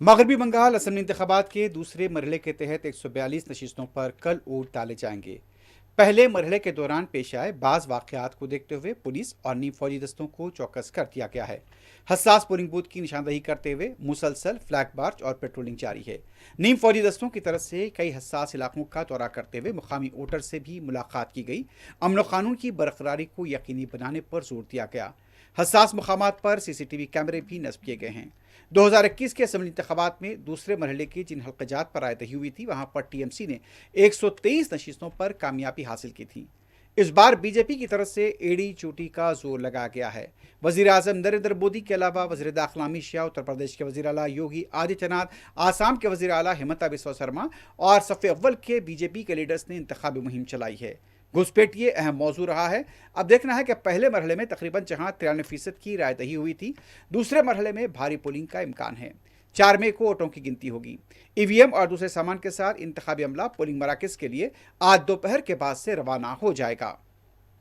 मगरबी बंगाल असम्बली इंतखाबात के दूसरे मरहले के तहत 142 नशिस्तों पर कल वोट डाले जाएंगे। पहले मरहले के दौरान पेश आए बाज वाकयात को देखते हुए पुलिस और नीम फौजी दस्तों को चौकस कर दिया गया है। हसास पोलिंग बूथ की निशानदही करते हुए मुसलसल फ्लैग मार्च और पेट्रोलिंग जारी है। नीम फौजी दस्तों की तरफ से कई हसास इलाकों का दौरा करते हुए मुकामी वोटर से भी मुलाकात की गई। अमन कानून की बरकरारी को यकीनी बनाने पर जोर दिया गया। हसास मकामात पर सीसीटीवी कैमरे भी नस्ब किए गए हैं। 2021 के असम्बली इंतखाबात में दूसरे मरहले की जिन हल्कजात पर राय दही हुई थी वहां पर टीएमसी ने 123 नशीस्तों पर कामयाबी हासिल की थी। इस बार बीजेपी की तरफ से एड़ी चोटी का जोर लगाया गया है। वजीर आजम नरेंद्र मोदी के अलावा वजीर दाखिला अमित शाह, उत्तर प्रदेश के वजीर आला योगी आदित्यनाथ, आसाम के वजीर आला हिमंता बिस्वा शर्मा और सफ़े अव्वल के बीजेपी के लीडर्स ने इंतखाबी मुहिम चलाई है। घुसपैठ ये अहम मौजू रहा है। अब देखना है कि पहले मरहले में तकरीबन जहां 93% की राय दही हुई थी, दूसरे मरहले में भारी पोलिंग का इम्कान है। 4 मई को वोटों की गिनती होगी। ईवीएम और दूसरे सामान के साथ इंतखाबी अमला पोलिंग मराकज के लिए आज दोपहर के बाद से रवाना हो जाएगा।